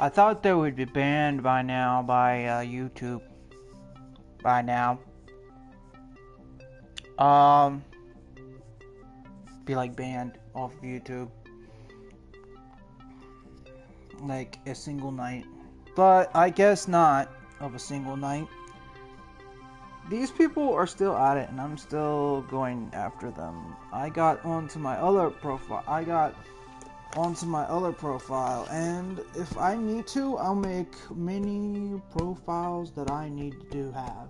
I thought they would be banned by now by YouTube. By now. Be like banned off of YouTube. Like a single night. But I guess not of a single night. These people are still at it and I'm still going after them. I got onto my other profile. And if I need to, I'll make many profiles that I need to have.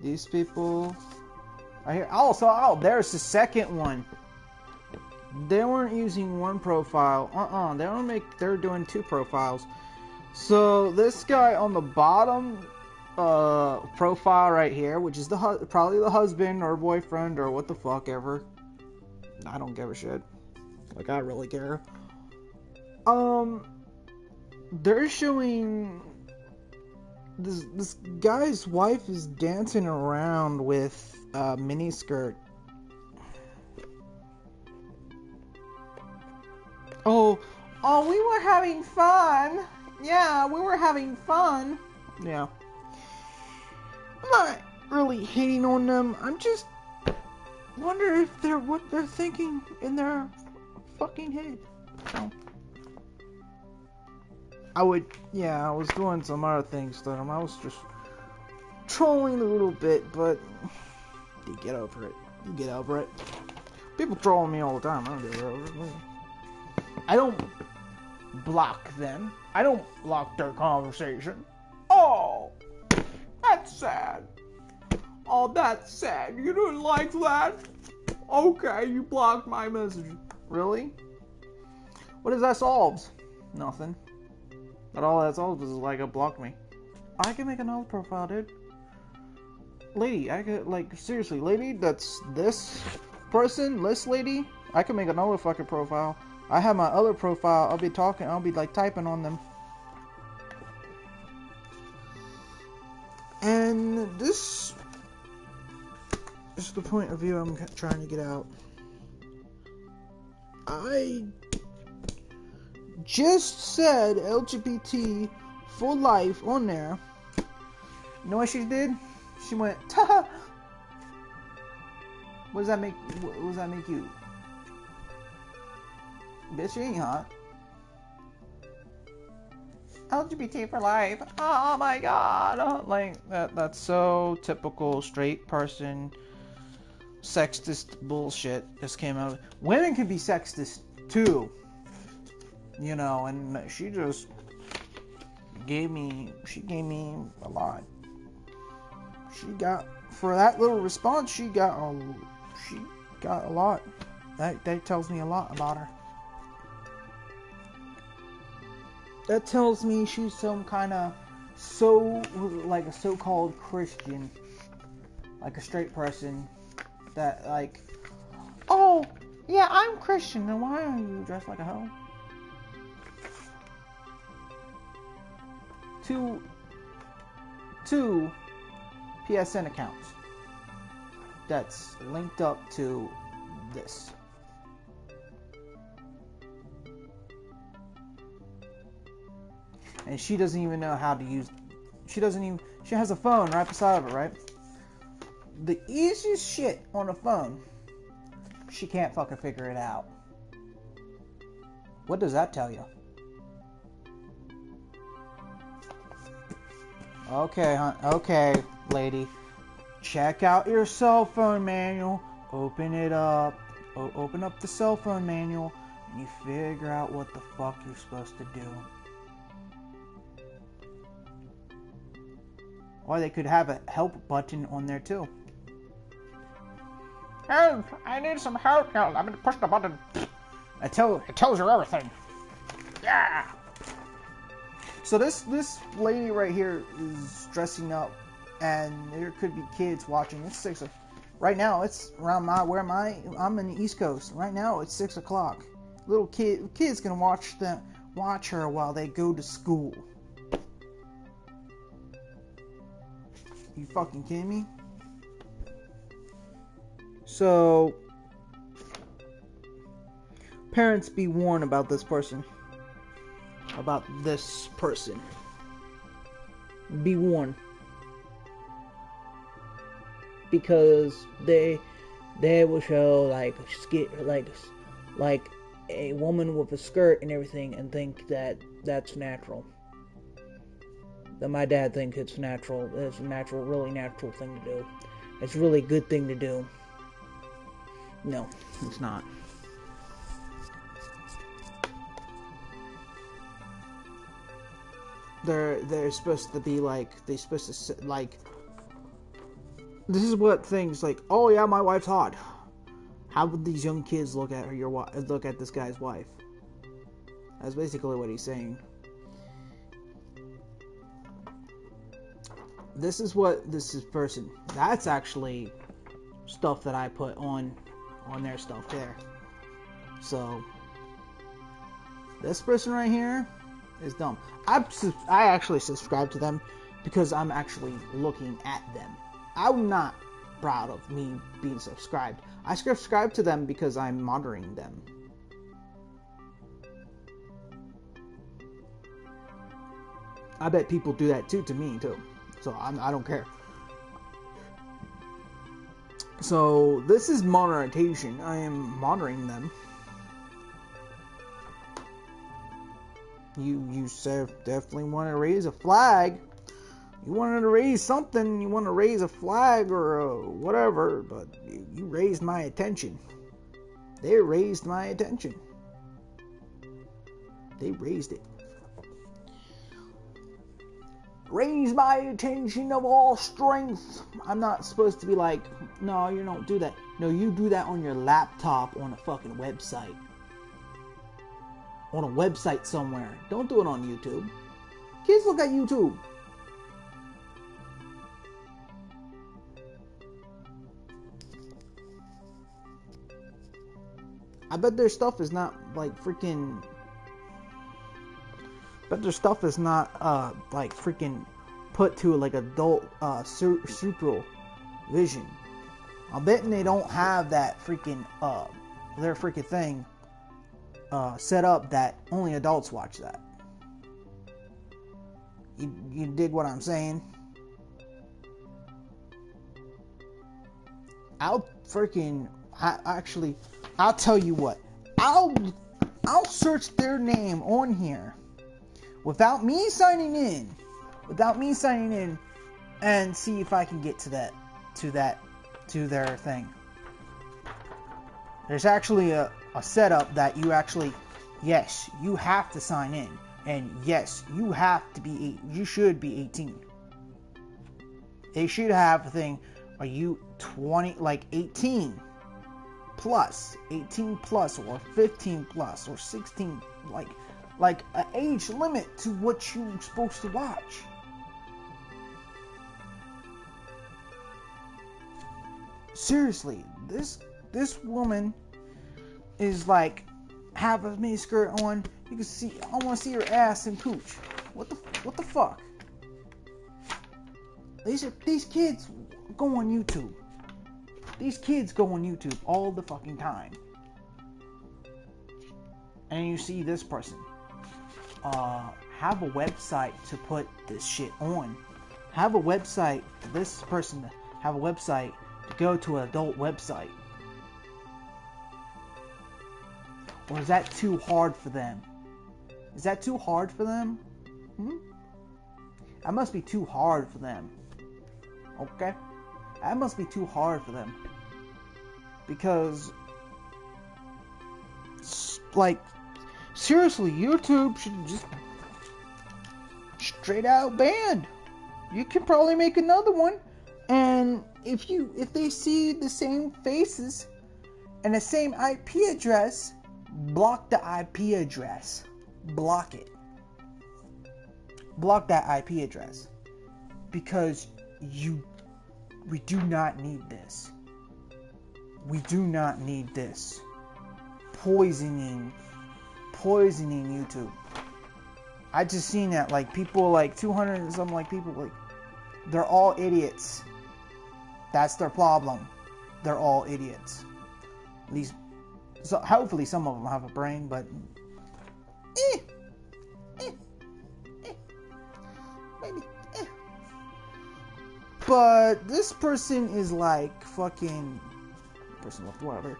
These people right here. Oh, there's the second one. They weren't using one profile. They're doing two profiles. So this guy on the bottom profile right here, which is probably the husband or boyfriend or what the fuck ever. I don't give a shit. Like, I really care. They're showing this guy's wife is dancing around with a miniskirt. Oh, we were having fun. Yeah, we were having fun. Yeah. I'm not really hating on them. I'm just wonder if what they're thinking in their fucking head. So, I was doing some other things to them. I was just trolling a little bit, but you get over it. You get over it. People troll me all the time. I don't get over it. I don't block them. I don't block their conversation. Oh, that's sad. Oh, that's sad. You didn't like that? Okay, you blocked my message. Really? What does that solve? Nothing. But all that solves is like it blocked me. I can make another profile, dude. Lady, I could, like, seriously, lady, that's this person, this lady, I can make another fucking profile. I have my other profile, I'll be like typing on them. And this is the point of view I'm trying to get out. I just said LGBT for life on there. You know what she did? She went, ta. What does that make you? Bitch, you ain't hot. LGBT for life. Oh my god. Like, that's so typical straight person sexist bullshit just came out. Women can be sexist too. You know, and she just gave me a lot. She got, for that little response, she got a lot. That tells me a lot about her. That tells me she's some kind of like a so-called Christian, like a straight person that like, oh yeah, I'm Christian, then why are you dressed like a hoe? Two PSN accounts that's linked up to this. And she doesn't even know how to use, she has a phone right beside of it, right? The easiest shit on a phone, she can't fucking figure it out. What does that tell you? Okay, okay, lady. Check out your cell phone manual. Open it up. Open up the cell phone manual, and you figure out what the fuck you're supposed to do. Or they could have a help button on there too. Help! I need some help. I'm gonna push the button. It tells you everything. Yeah. So this lady right here is dressing up, and there could be kids watching. It's 6 o'clock. Right now, it's around I'm in the East Coast. Right now, it's 6 o'clock. Little kids can watch her while they go to school. You fucking kidding me? So, parents, be warned about this person. Be warned. Because they will show like a woman with a skirt and everything and think that that's natural. That my dad thinks it's natural. It's a natural, really natural thing to do. It's a really good thing to do. No, it's not. They're supposed to be like, this is what things like, oh yeah, my wife's hot. How would these young kids look at look at this guy's wife? That's basically what he's saying. This is person. That's actually stuff that I put on their stuff there. So this person right here is dumb. I actually subscribe to them because I'm actually looking at them. I'm not proud of me being subscribed. I subscribe to them because I'm monitoring them. I bet people do that too to me too. So I don't care. So this is monetization. I am monitoring them. You definitely want to raise a flag. You wanted to raise something. You want to raise a flag or whatever, but you raised my attention. They raised my attention. They raised it. Raise my attention of all strength. I'm not supposed to be like, no, you don't do that. No, you do that on your laptop on a fucking website. On a website somewhere. Don't do it on YouTube. Kids look at YouTube. I bet their stuff is not like freaking. But their stuff is not like freaking put to like adult super vision. I bet they don't have that freaking their freaking thing set up that only adults watch that. You dig what I'm saying? I'll tell you what. I'll search their name on here without me signing in and see if I can get to their thing. There's actually a setup that you have to sign in, and yes, you should be 18. They should have a thing, are you 20, like 18 plus, or 15 plus, or 16, like an age limit to what you're supposed to watch. Seriously, this woman is like, have a mini skirt on. You can see, I want to see her ass and pooch. What the fuck? These kids go on YouTube. These kids go on YouTube all the fucking time. And you see this person have a website to put this shit on. Have a website for this person to have a website to go to an adult website. Or is that too hard for them? Is that too hard for them? That must be too hard for them. Okay? That must be too hard for them. Because, like, seriously, YouTube should just straight out ban. You can probably make another one, and if they see the same faces and the same IP address, block the IP address. Block it. Block that IP address. Because we do not need this. We do not need this. Poisoning YouTube. I just seen that, like, people, like, 200 and something, like, people, like, they're all idiots. That's their problem. They're all idiots. At least, so hopefully some of them have a brain, but maybe. But this person is like fucking person left whatever.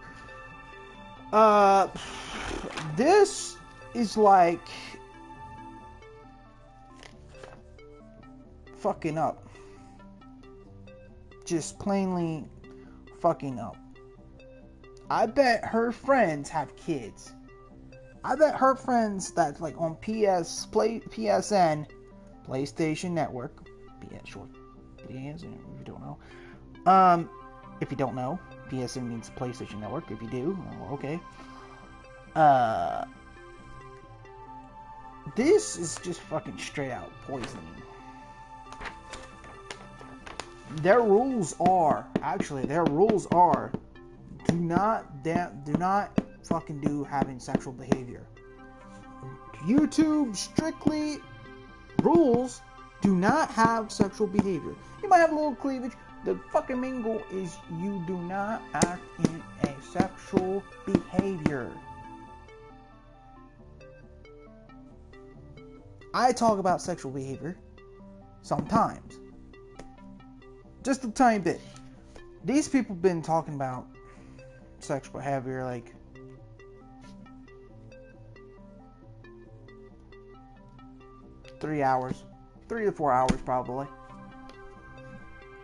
This is like fucking up. Just plainly fucking up. I bet her friends have kids. I bet her friends that's like on PSN, PlayStation Network, PS short, PS, if you don't know. If you don't know, PSN means PlayStation Network. If you do, well, okay. This is just fucking straight out poisoning. Their rules are do not fucking do having sexual behavior. YouTube strictly rules do not have sexual behavior. You might have a little cleavage. The fucking main goal is you do not act in a sexual behavior. I talk about sexual behavior sometimes. Just a tiny bit. These people been talking about sexual behavior like 3 hours. 3 to 4 hours probably.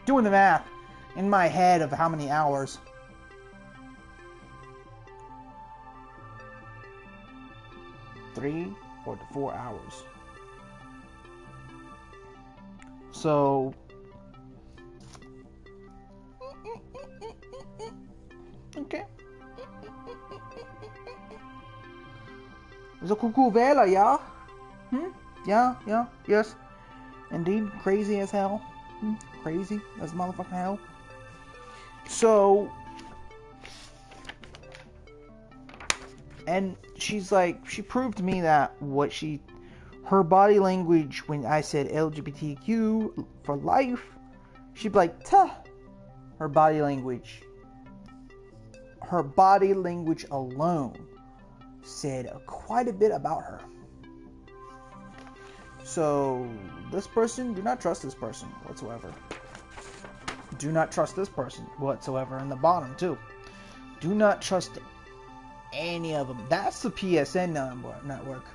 Doing the math in my head of how many hours. Three or 4 hours. So okay. It's a cuckoo vela, yeah? Yeah, yes. Indeed, crazy as hell. Crazy as motherfucking hell. So, and she's like, she proved to me that her body language when I said LGBTQ for life, she'd be like, tuh. Her body language alone said quite a bit about her. So, this person, do not trust this person whatsoever. Do not trust this person whatsoever. And the bottom, too. Do not trust any of them. That's the PSN network.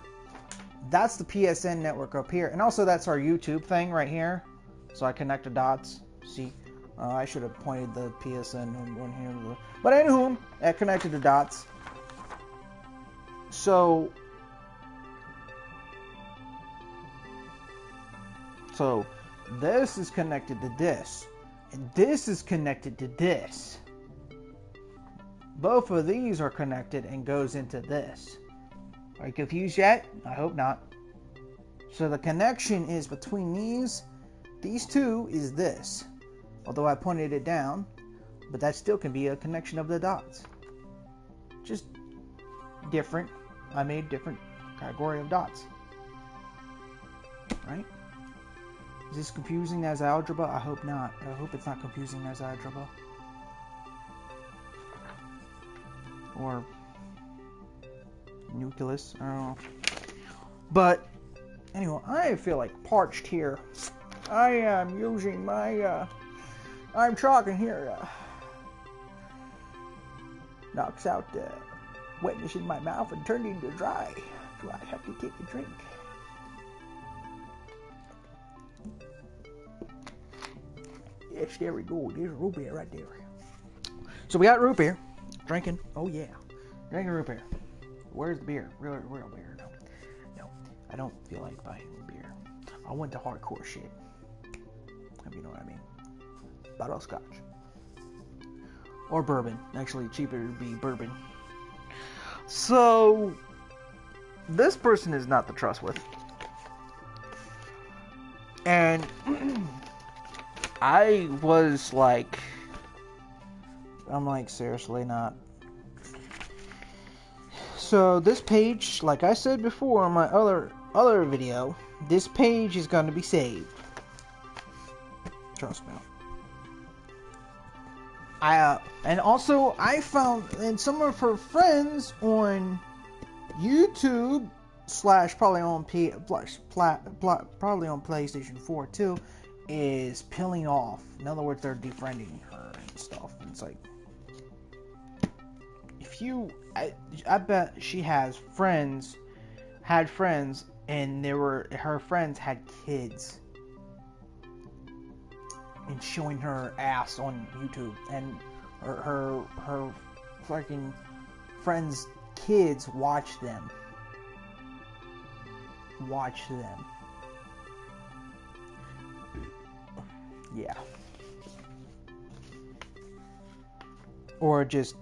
That's the PSN network up here. And also, that's our YouTube thing right here. So, I connect the dots. See? I should have pointed the PSN one here. But anywho, I connected the dots. So, this is connected to this. And this is connected to this. Both of these are connected and goes into this. Are you confused yet? I hope not. So the connection is between these two is this. Although I pointed it down, but that still can be a connection of the dots. Just different. I made different category of dots. Right? Is this confusing as algebra? I hope not. I hope it's not confusing as algebra. Or nucleus. I don't know. But anyway, I feel like parched here. I am using my I'm talking here. Knocks out the wetness in my mouth and turned into dry. So I have to take a drink. Yes, there we go. There's root beer right there. So we got root beer. Drinking. Oh, yeah. Drinking root beer. Where's the beer? Real beer. No. I don't feel like buying beer. I went to hardcore shit. If you know what I mean. Bottle-scotch. Or bourbon. Actually, cheaper would be bourbon. So, this person is not to trust with. And I was like, I'm like, seriously not. So this page, like I said before on my other video, this page is going to be saved. Trust me. And also I found, and some of her friends on YouTube / probably on PlayStation 4 too, is peeling off. In other words, they're defriending her and stuff. And it's like, if you, I bet she had friends, and her friends had kids, and showing her ass on YouTube, and her fucking friends' kids watch them. Yeah. Or just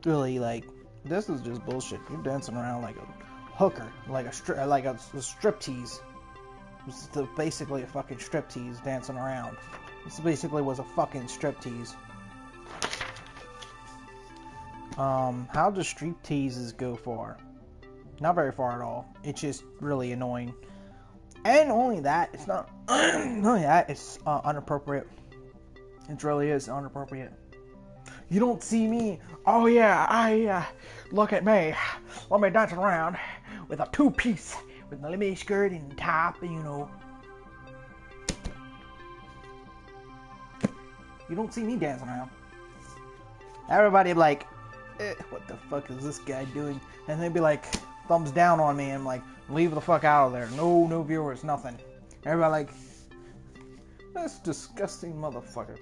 really like, this is just bullshit. You're dancing around like a hooker, like a striptease. This is basically a fucking striptease dancing around. This basically was a fucking striptease. How do stripteases go far? Not very far at all. It's just really annoying. And only that, it's not only that, it's inappropriate. It really is inappropriate. You don't see me, oh yeah, look at me. Let me dance around with a two-piece, with my mini skirt and top, you know. You don't see me dancing around. Everybody be like, what the fuck is this guy doing? And they'd be like, thumbs down on me, and I'm like, leave the fuck out of there. No viewers, nothing. Everybody like, that's disgusting motherfucker.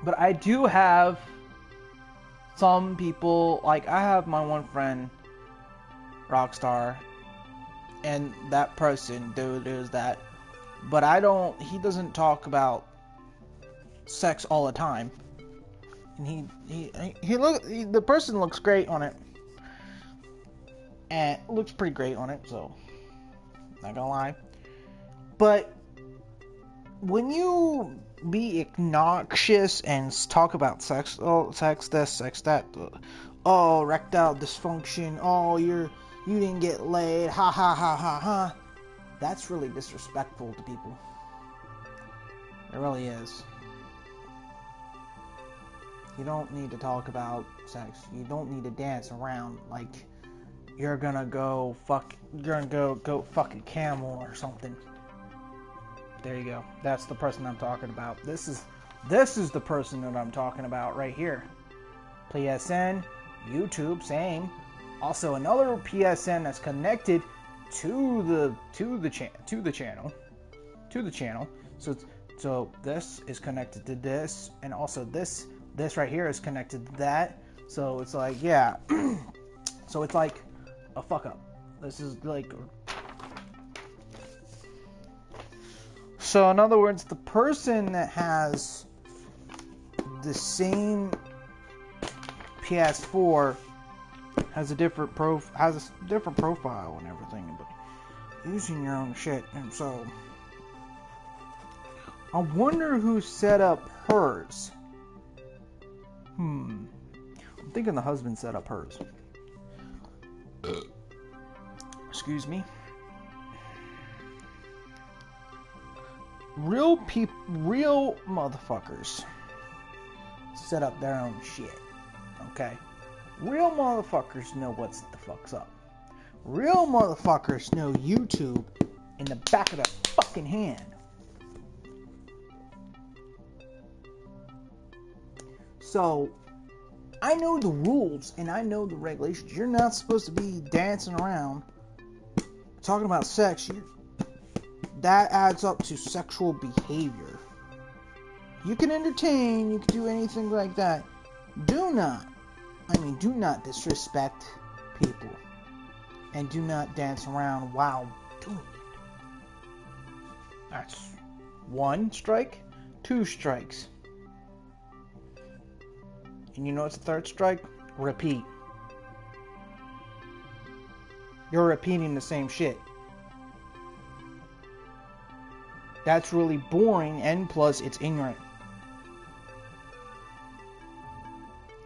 But I do have some people, like I have my one friend, Rockstar, and that person does that. But he doesn't talk about sex all the time. And the person looks great on it. And looks pretty great on it, so not gonna lie. But when you be obnoxious and talk about sex, sex this, sex that, erectile dysfunction, you didn't get laid, ha ha ha ha ha. That's really disrespectful to people. It really is. You don't need to talk about sex. You don't need to dance around like you're gonna go fuck a camel or something. There you go. That's the person I'm talking about. This is the person that I'm talking about right here. PSN, YouTube, same. Also another PSN that's connected to the channel. So this is connected to this, and also this right here is connected to that. So it's like, yeah. So it's like a fuck up. This is like, so in other words, the person that has the same PS4 has a different profile and everything, but using your own shit. And so I wonder who set up hers. I'm thinking the husband set up hers. Excuse me. Real motherfuckers set up their own shit. Okay? Real motherfuckers know what the fuck's up. Real motherfuckers know YouTube in the back of their fucking hand. So, I know the rules and I know the regulations. You're not supposed to be dancing around talking about sex. that adds up to sexual behavior. You can entertain, you can do anything like that. Do not disrespect people. And do not dance around while doing it. That's 1 strike, 2 strikes. And you know what's the 3rd strike? Repeat. You're repeating the same shit. That's really boring, and plus it's ignorant.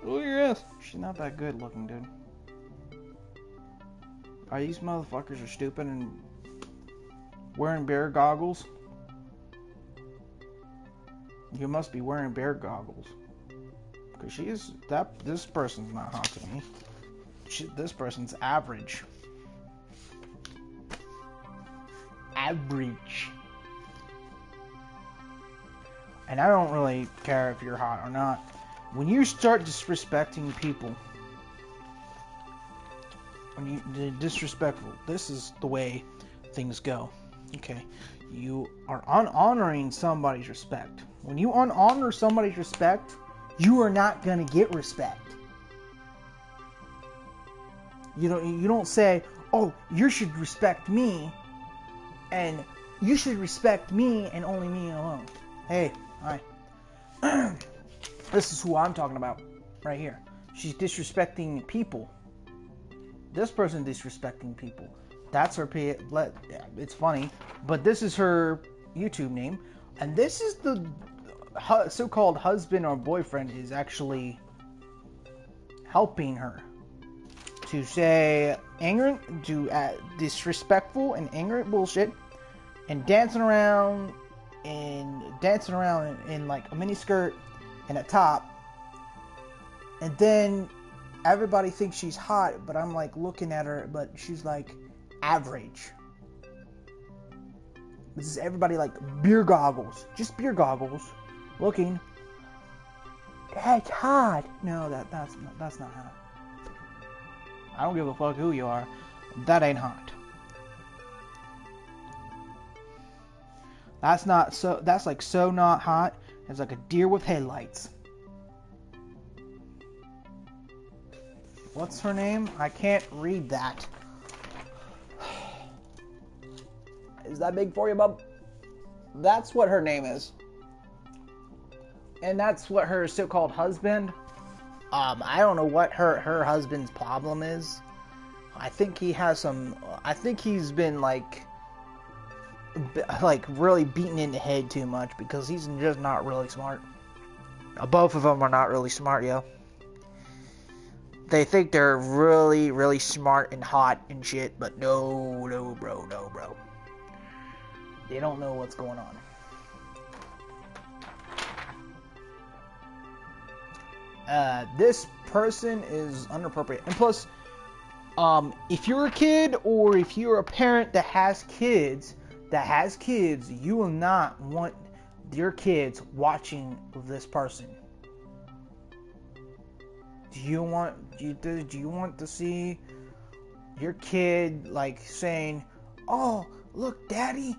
Look at your ass. She's not that good looking, dude. Are these motherfuckers are stupid and wearing bear goggles? You must be wearing bear goggles. Because this person's not hot to me. This person's average. Average. And I don't really care if you're hot or not. When you start disrespecting people, when you're disrespectful, this is the way things go. Okay, you are unhonoring somebody's respect. When you unhonor somebody's respect, you are not gonna get respect. You don't say, "Oh, you should respect me," and "You should respect me and only me alone." Hey, hi. This is who I'm talking about right here. She's disrespecting people. This person disrespecting people. That's her it's funny, but this is her YouTube name, and this is the so-called husband or boyfriend is actually helping her to say ignorant, disrespectful and ignorant bullshit, and dancing around in like a mini skirt and a top, and then everybody thinks she's hot, but I'm like looking at her, but she's like average. This is everybody like beer goggles, just beer goggles, looking. That's hot. No, that's not hot. I don't give a fuck who you are. That ain't hot. That's like so not hot. It's like a deer with headlights. What's her name? I can't read that. Is that big for you, bub? That's what her name is. And that's what her so-called husband. I don't know what her husband's problem is. I think he has some. I think he's been like really beaten in the head too much, because he's just not really smart. Both of them are not really smart, yo. They think they're really, really smart and hot and shit, but no, bro. They don't know what's going on. This person is inappropriate. And plus, if you're a kid or if you're a parent that has kids, you will not want your kids watching this person. Do you want to see your kid like saying, "Oh, look, daddy,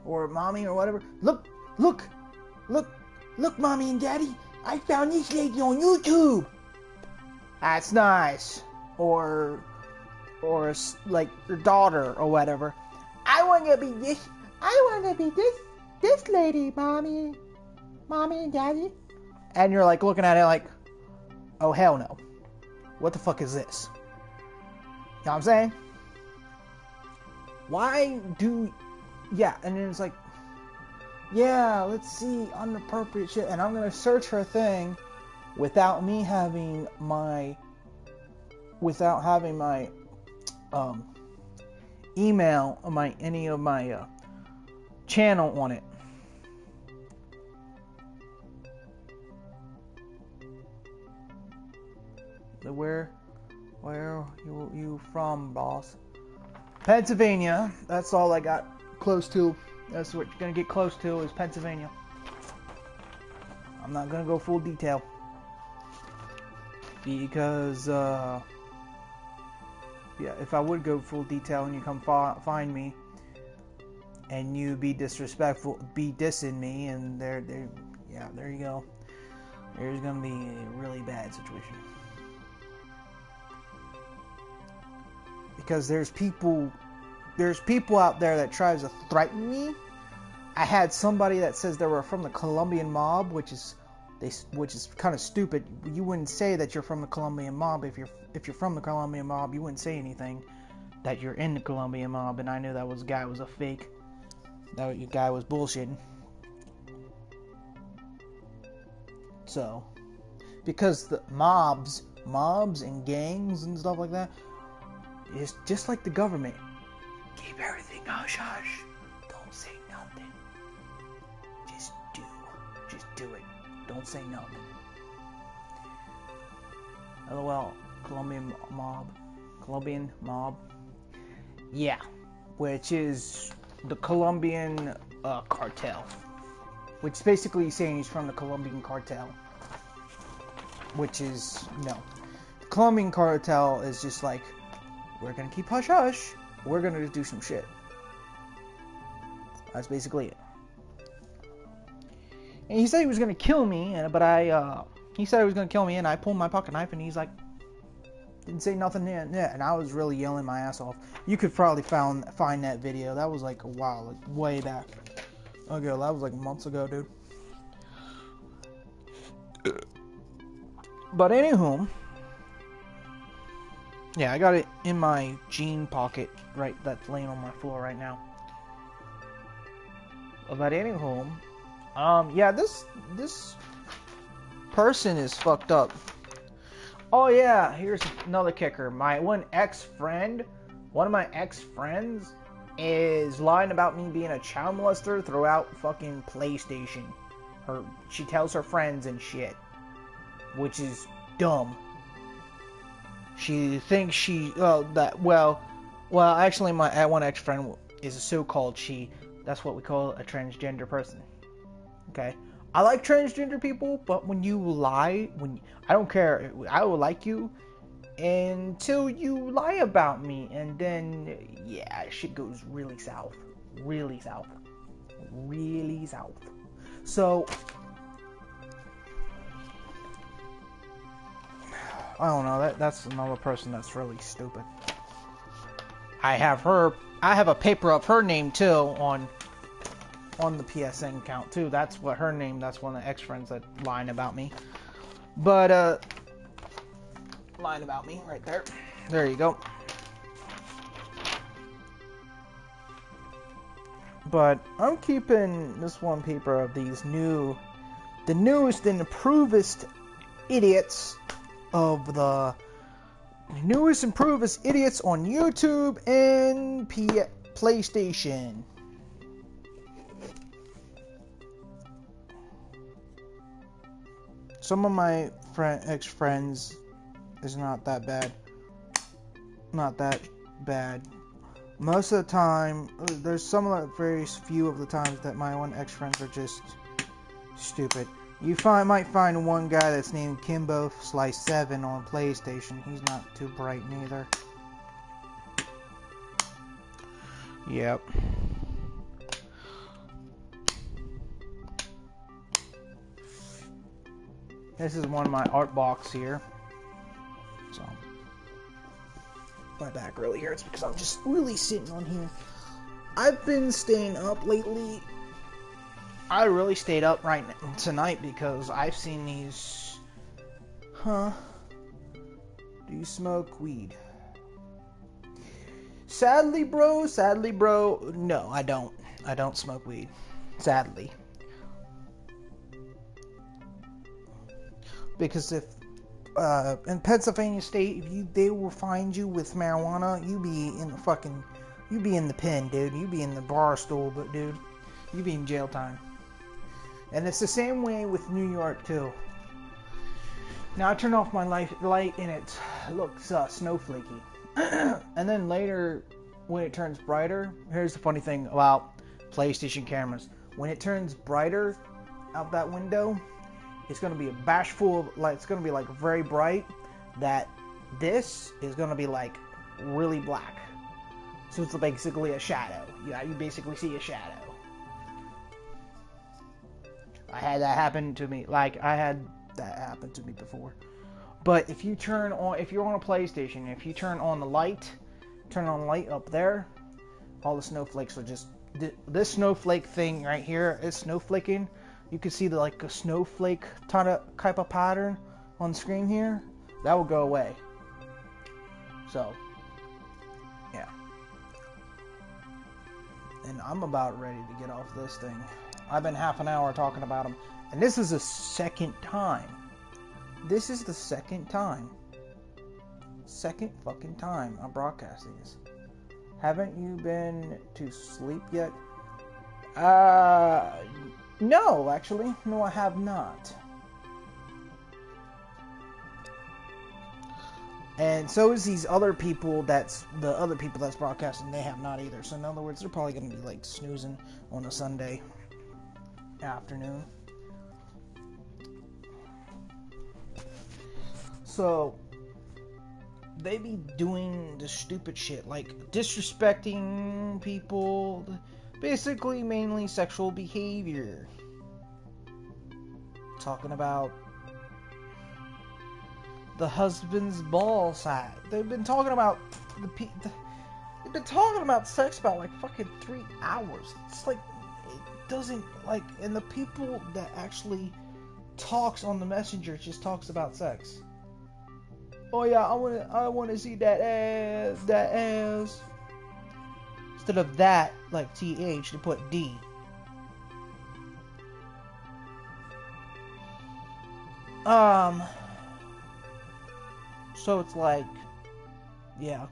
or mommy or whatever. Look, mommy and daddy, I found this lady on YouTube. That's nice." Or like your daughter or whatever. I want to be this lady, mommy and daddy. And you're like looking at it like, oh hell no. What the fuck is this? You know what I'm saying? And then it's like, yeah, let's see inappropriate shit, and I'm gonna search her thing without having my email or any of my channel on it. Where you from, boss? Pennsylvania. That's all I got close to. That's what you're gonna get close to is Pennsylvania. I'm not gonna go full detail because if I would go full detail and you come find me, and you be disrespectful, be dissing me, and yeah, there you go. There's gonna be a really bad situation. Because there's people out there that tries to threaten me. I had somebody that says they were from the Colombian mob, which is kind of stupid. You wouldn't say that you're from the Colombian mob if you're from the Colombian mob. You wouldn't say anything that you're in the Colombian mob. And I knew that guy was a fake. That guy was bullshitting. So, because the mobs and gangs and stuff like that is just like the government. Keep everything hush hush. Don't say nothing. Just do it. Don't say nothing. LOL. Colombian mob. Yeah, which is the Colombian cartel. Which basically saying he's from the Colombian cartel. Which is, no. The Colombian cartel is just like, we're gonna keep hush hush. We're gonna do some shit. That's basically it. And he said he was gonna kill me, he said he was gonna kill me, and I pulled my pocket knife, and he's like, didn't say nothing then. Yeah, and I was really yelling my ass off. You could probably find that video. That was like a while, like way back ago. That was like months ago, dude. But anywho, yeah, I got it in my jean pocket, right, that's laying on my floor right now. But anywho, yeah, this person is fucked up. Oh yeah, here's another kicker. One of my ex-friends is lying about me being a child molester throughout fucking PlayStation. She tells her friends and shit, which is dumb. She thinks actually my one ex-friend is a so-called she. That's what we call a transgender person. Okay? I like transgender people, but when you lie, I don't care. I will like you until you lie about me, and then yeah, shit goes really south. Really south. Really south. So I don't know, that's another person that's really stupid. I have a paper of her name too on the PSN account too. That's what her name, that's one of the ex-friends that lying about me. But lying about me right there. There you go. But I'm keeping this one paper of these the newest and improvest idiots of the newest and improvest idiots on YouTube and PlayStation. Some of my ex-friends is not that bad. Not that bad. Most of the time, there's some of the very few of the times that my one ex-friends are just stupid. You might find one guy that's named Kimbo/7 on PlayStation. He's not too bright neither. Yep. This is one of my art box here. So my back really hurts because I'm just really sitting on here. I've been staying up lately. I really stayed up tonight because I've seen these. Do you smoke weed? Sadly, bro, no, I don't. I don't smoke weed. Sadly. Because if in Pennsylvania state, if they will find you with marijuana, you be in the pen, dude. You be in the bar stool, but dude, you be in jail time. And it's the same way with New York too. Now I turn off my light and it looks snowflakey. And then later, when it turns brighter, here's the funny thing about PlayStation cameras. When it turns brighter out that window, it's going to be it's going to be like very bright, that this is going to be like really black. So it's basically a shadow. Yeah, you basically see a shadow. I had that happen to me. Like, I had that happen to me before. But if you turn on, if you're on a PlayStation, if you turn on the light up there, all the snowflakes are just, this snowflake thing right here is snowflaking. You can see like a snowflake type of pattern on the screen here. That will go away. So, yeah. And I'm about ready to get off this thing. I've been half an hour talking about them. And this is the second time. This is the second time. Second fucking time I'm broadcasting this. Haven't you been to sleep yet? No, actually. No, I have not. And so is these other people that's broadcasting, they have not either. So in other words, they're probably going to be like snoozing on a Sunday afternoon. So they be doing the stupid shit, like disrespecting people, basically mainly sexual behavior. Talking about the husband's ball sack. They've been talking about they've been talking about sex about like fucking 3 hours. It's like, it doesn't, like, and the people that actually talks on the messenger just talks about sex. Oh yeah, I want to see that ass. Instead of that, like TH, they put D. So it's like, yeah.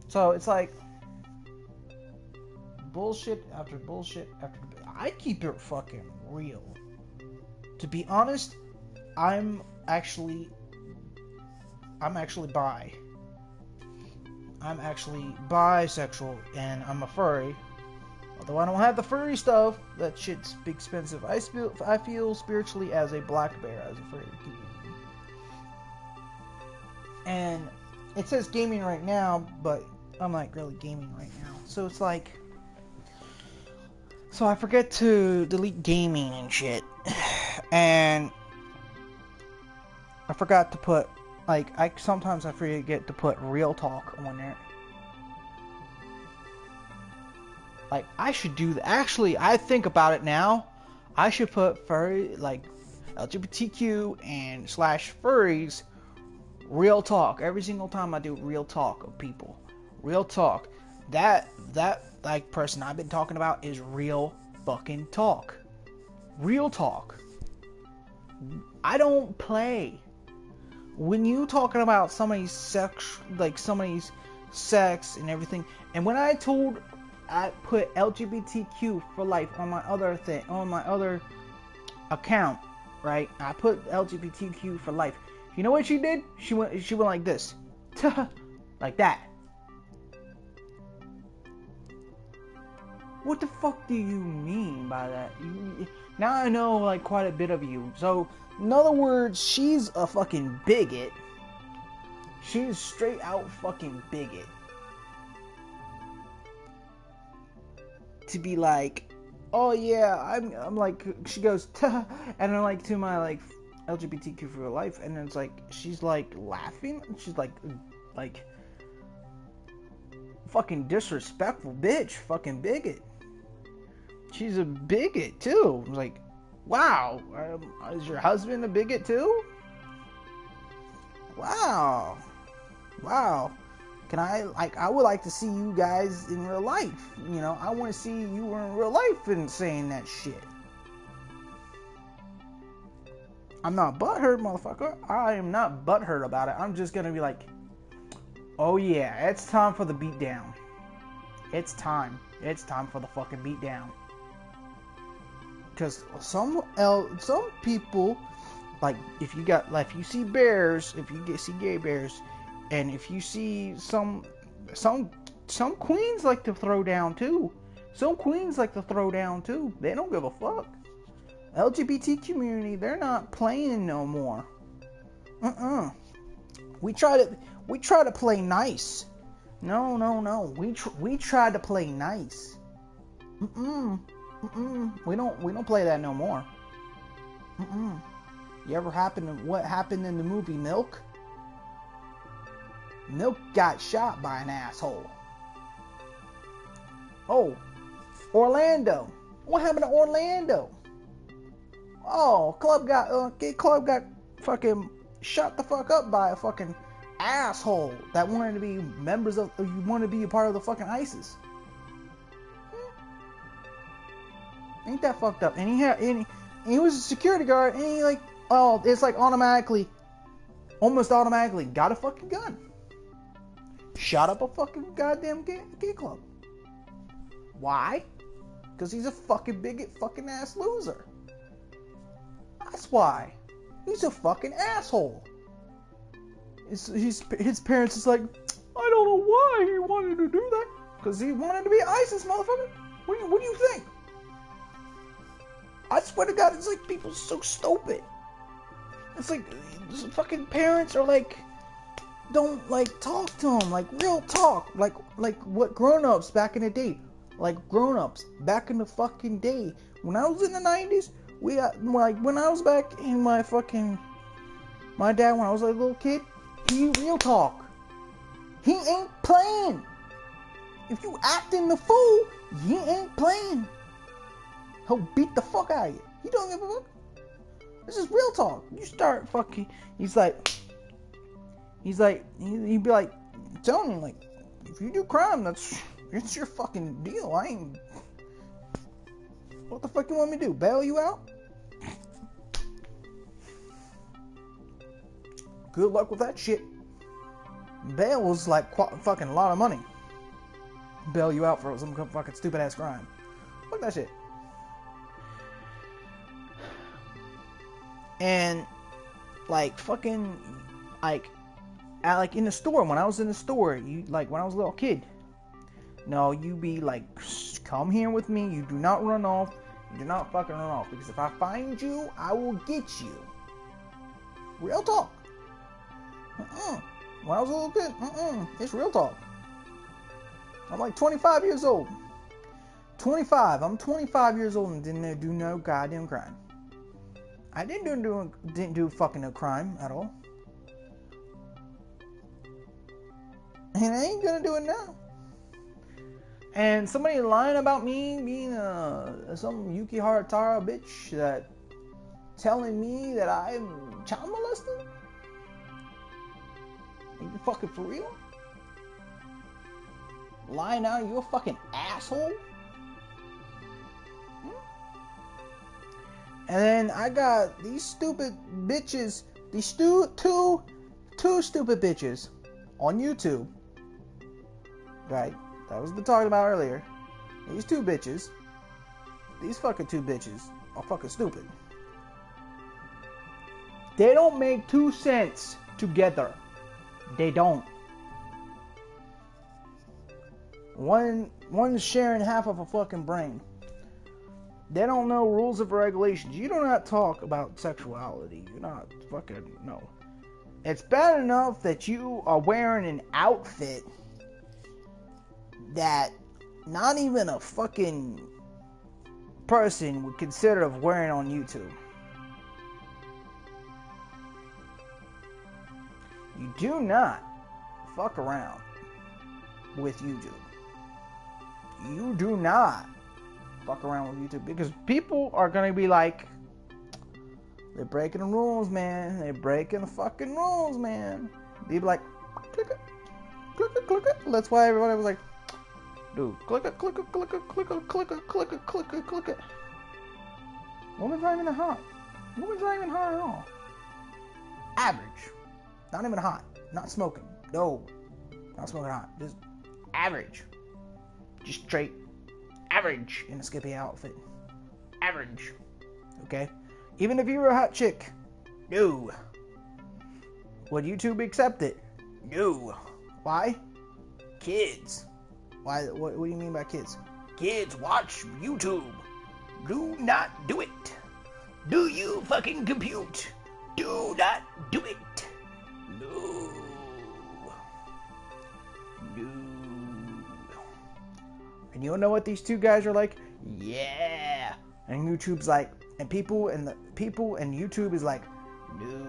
So it's like bullshit after bullshit after. I keep it fucking real. To be honest, I'm actually bi. I'm actually bisexual, and I'm a furry. Although I don't have the furry stuff, that shit's expensive. I feel spiritually as a black bear, as a furry. And it says gaming right now, but I'm not really gaming right now. So it's like, so I forget to delete gaming and shit. And I forgot to put, like, sometimes I forget to put real talk on there. Like, I should do that. Actually, I think about it now. I should put furry, like, LGBTQ and /furries real talk. Every single time I do real talk of people. Real talk. That like, person I've been talking about is real fucking talk. Real talk. I don't play. When you talking about somebody's sex, like somebody's sex and everything, and when I put LGBTQ for life on my other thing, on my other account, right? I put LGBTQ for life. You know what she did? She went like this. Like that. What the fuck do you mean by that? Now I know, like, quite a bit of you. So, in other words, she's a fucking bigot. She's straight out fucking bigot. To be like, oh yeah, I'm like, she goes, and I'm like, to my, like, LGBTQ for life, and then it's like, she's like laughing, she's like fucking disrespectful bitch, fucking bigot. She's a bigot too. I was like, wow, is your husband a bigot too? Wow. Can I would like to see you guys in real life. You know, I want to see you in real life and saying that shit. I'm not butthurt, motherfucker. I am not butthurt about it. I'm just gonna be like, oh yeah, it's time for the beatdown. It's time. It's time for the fucking beatdown. Because some people, like, if you see bears, if you see gay bears, and if you see some queens like to throw down too. Some queens like to throw down too. They don't give a fuck. LGBT community, they're not playing no more. We try to play nice. No. We try to play nice. We don't play that no more. You ever what happened in the movie Milk? Milk got shot by an asshole. Oh, Orlando. What happened to Orlando? Oh, Club got fucking shut the fuck up by a fucking asshole that wanted to be wanted to be a part of the fucking ISIS. Ain't that fucked up? And he was a security guard, and he it's like almost automatically got a fucking gun. Shot up a fucking goddamn gay club. Why? Because he's a fucking bigot, fucking ass loser. That's why. He's a fucking asshole. His parents is like, I don't know why he wanted to do that. Because he wanted to be ISIS, motherfucker. What do you think? I swear to God, it's like people are so stupid. It's like fucking parents are like, don't like talk to them, like real talk, like what grown-ups back in the day, like grown-ups back in the fucking day. When I was in the 90s, when I was back in my dad, when I was a little kid, he real talk. He ain't playing. If you acting the fool, he ain't playing. He'll beat the fuck out of you. He don't give a fuck. This is real talk. You start fucking. He'd be like, telling you, like, if you do crime, it's your fucking deal. I ain't. What the fuck you want me to do? Bail you out? Good luck with that shit. Bail was like fucking a lot of money. Bail you out for some fucking stupid ass crime. Fuck that shit. And like fucking in the store, when I was in the store, when I was a little kid, no, you be like, come here with me. You do not run off. You do not fucking run off, because if I find you, I will get you. Real talk. When I was a little kid, it's real talk. I'm like 25 years old. 25. I'm 25 years old and didn't do no goddamn crime. I didn't do fucking no crime at all. And I ain't gonna do it now. And somebody lying about me being some Yuki Haratara bitch that telling me that I'm child molested? Are you fucking for real? Lying out, you a fucking asshole? And then I got these stupid bitches, these two stupid bitches on YouTube. Right? That was the talking about earlier. These two bitches, these fucking two bitches are fucking stupid. They don't make 2 cents together. They don't. One's sharing half of a fucking brain. They don't know rules of regulations. You do not talk about sexuality. You're not fucking, no. It's bad enough that you are wearing an outfit that not even a fucking person would consider of wearing on YouTube. You do not fuck around with YouTube. You do not fuck around with YouTube, because people are gonna be like, they're breaking the rules, man. They're breaking the fucking rules, man. They'd be like, click it, click it, click it. That's why everybody was like, dude, click it, click it, click it, click it, click it, click it, click it, click it. Woman's not even hot. Woman's not even hot at all. Average. Not even hot. Not smoking. No. Not smoking hot. Just average. Just straight average in a skippy outfit. Average. Okay? Even if you were a hot chick. No. Would YouTube accept it? No. Why? Kids. Why? What do you mean by kids? Kids watch YouTube. Do not do it. Do you fucking compute? Do not do it. No. No. And you don't know what these two guys are like? Yeah. And YouTube's like, and people and YouTube is like, no.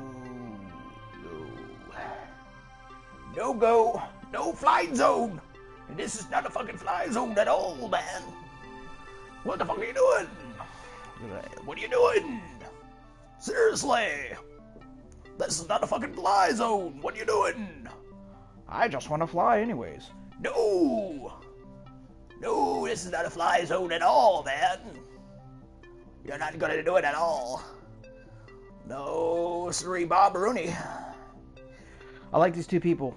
No go. No fly zone. And this is not a fucking fly zone at all, man. What the fuck are you doing? What are you doing? Seriously. This is not a fucking fly zone. What are you doing? I just want to fly anyways. No. No, this is not a fly zone at all, man. You're not gonna do it at all. No, sorry, Bob Rooney. I like these two people.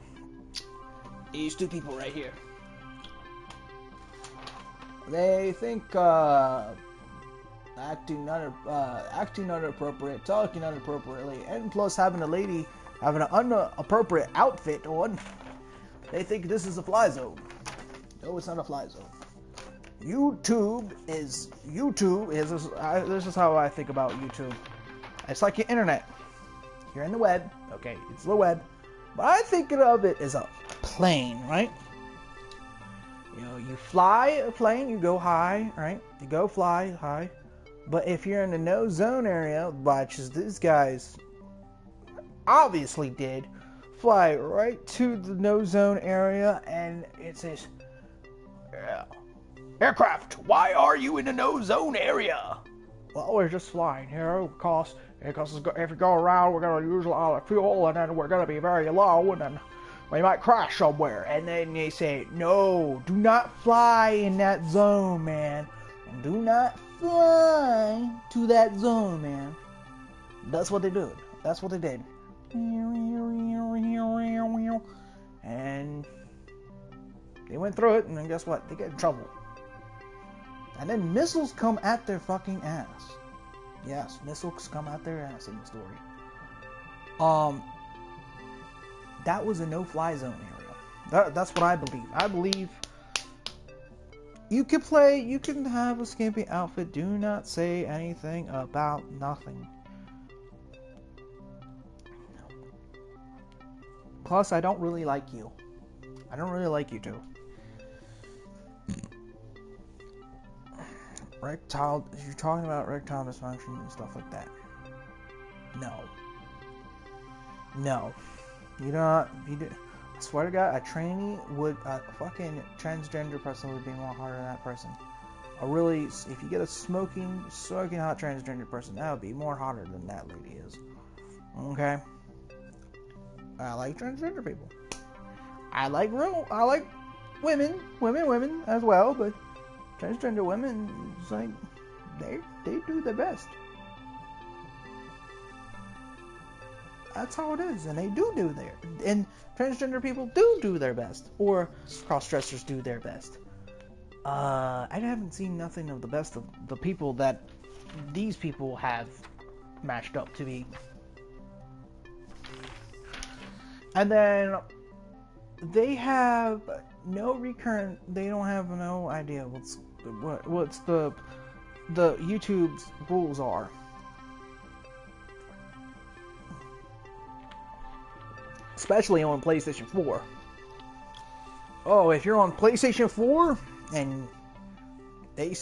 These two people right here. They think acting inappropriate, talking inappropriately, and plus having a lady having an inappropriate outfit on. They think this is a fly zone. No, it's not a fly zone. YouTube is this is how I think about YouTube. It's like your internet. You're in the web. Okay, it's the web. But I think of it as a plane, right? You know, you fly a plane, you go high, right? You go fly high. But if you're in the no zone area, which is these guys obviously did, fly right to the no zone area, and it says, aircraft, why are you in the no zone area? Well, we're just flying here because if we go around, we're going to use a lot of fuel, and then we're going to be very low, and then we might crash somewhere. And then they say, no, do not fly in that zone, man. And do not fly to that zone, man. That's what they did. That's what they did. And they went through it, and then guess what? They get in trouble. And then missiles come at their fucking ass. Yes, missiles come at their ass in the story. That was a no-fly zone area. That's what I believe. I believe you can have a skimpy outfit. Do not say anything about nothing. Plus, I don't really like you. I don't really like you too. Erectile, you're talking about erectile dysfunction and stuff like that. No. You don't. I swear to God, a fucking transgender person would be more harder than that person. If you get a smoking hot transgender person, that would be more hotter than that lady is. Okay? I like transgender people. I like women as well, but transgender women, it's like, they do their best. That's how it is, and they do and transgender people do their best, or cross-dressers do their best. I haven't seen nothing of the best of the people that these people have matched up to be. And then they have no recurrent. They don't have no idea what's the YouTube's rules are. Especially on PlayStation 4. Oh, if you're on PlayStation 4 and they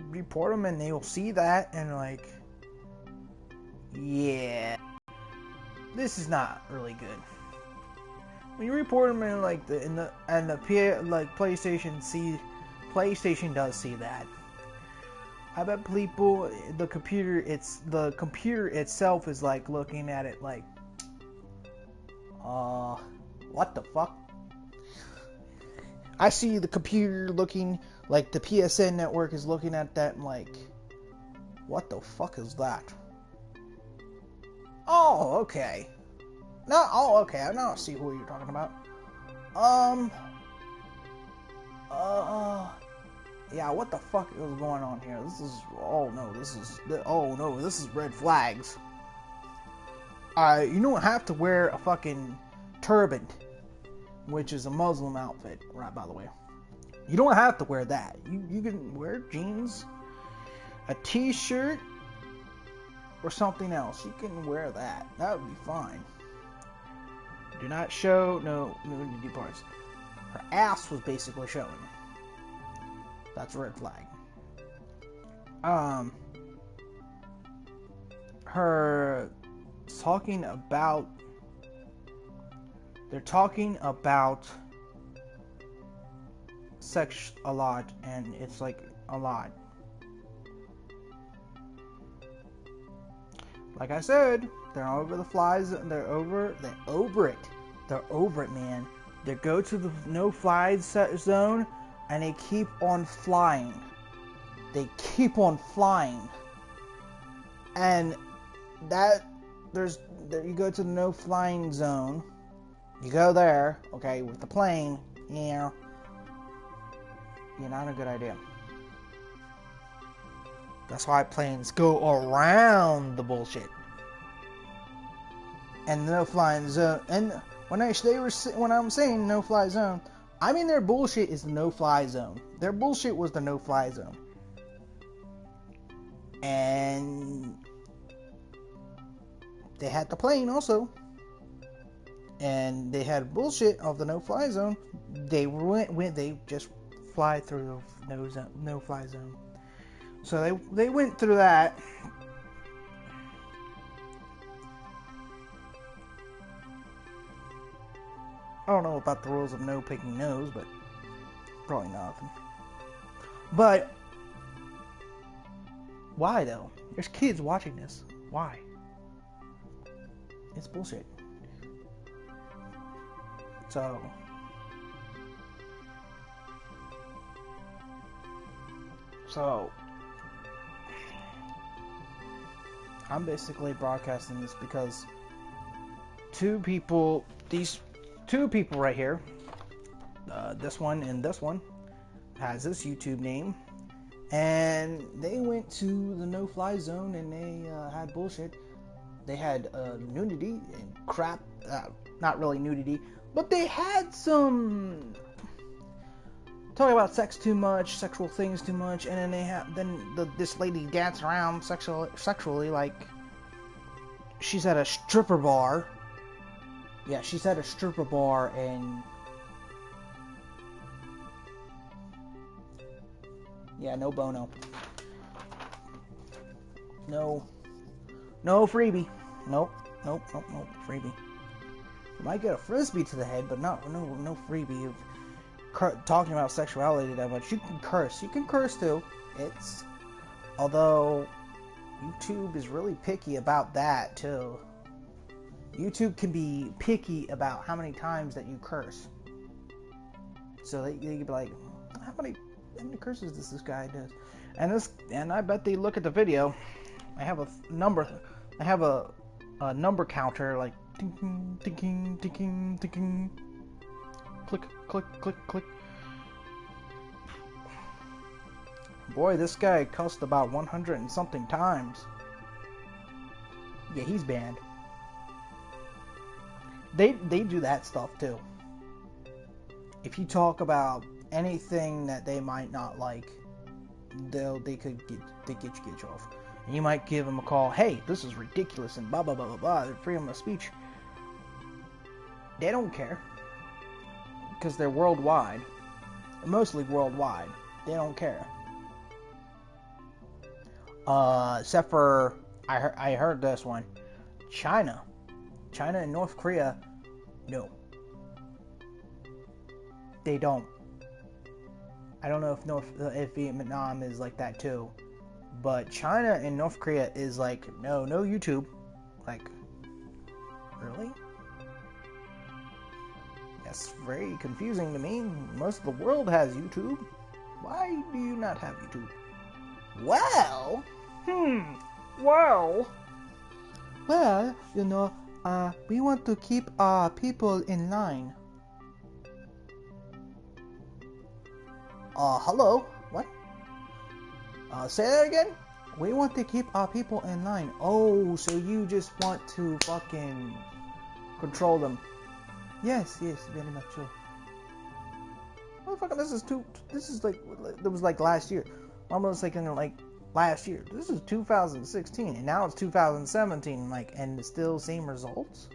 report them and they will see that and like, yeah, this is not really good. When you report them in like PlayStation does see that. I bet people, the computer itself is like looking at it like, what the fuck? I see the computer looking like the PSN network is looking at that and like, what the fuck is that? Oh, okay. Okay. I now see who you're talking about. Yeah, what the fuck is going on here? This is red flags. You don't have to wear a fucking turban, which is a Muslim outfit, right, by the way. You don't have to wear that. You can wear jeans, a t-shirt, or something else. You can wear that. That would be fine. Do not show no nudity parts. Her ass was basically showing. That's a red flag. Her talking about... They're talking about sex a lot, and it's like a lot. Like I said, they're over the flies. They're over it, man. They go to the no-fly zone, and they keep on flying. And you go to the no-flying zone. You go there, okay, with the plane. Yeah, not a good idea. That's why planes go around the bullshit. And the no-flying zone. And when I'm saying no-fly zone, I mean their bullshit is the no-fly zone. Their bullshit was the no-fly zone. And they had the plane also. And they had bullshit of the no-fly zone. They just fly through the no-fly zone. So they went through that. I don't know about the rules of no picking nose, but probably nothing. But why though? There's kids watching this. Why? It's bullshit. So I'm basically broadcasting this because these two people right here, this one and this one, has this YouTube name, and they went to the no-fly zone and they had bullshit. They had nudity and crap, not really nudity, but they had some talking about sex too much, sexual things too much, and then this lady danced around sexually like she's at a stripper bar. Yeah, she's at a stripper bar, and yeah, no bono. No freebie. Nope, freebie. You might get a frisbee to the head, but no freebie. Talking about sexuality that much. You can curse too. Although YouTube is really picky about that too. YouTube can be picky about how many times that you curse. So they can be like, how many curses does this guy do? And I bet they look at the video. I have a number counter, like ticking, click. Boy, this guy cussed about 100 and something times. Yeah, he's banned. They do that stuff too. If you talk about anything that they might not like, they could get you off. And you might give them a call. Hey, this is ridiculous and blah blah blah blah blah. Freedom of speech. They don't care because they're worldwide, mostly worldwide. They don't care. Except for I heard this one. China and North Korea, no. They don't. I don't know if Vietnam is like that too, but China and North Korea is like no YouTube. Like, really? That's very confusing to me. Most of the world has YouTube. Why do you not have YouTube? Well, we want to keep our people in line. Hello? What? Say that again? We want to keep our people in line. Oh, so you just want to fucking control them. Yes, very much so. Motherfucker, this is like, it was like last year. Almost like last year. This is 2016, and now it's 2017, and it's still the same results?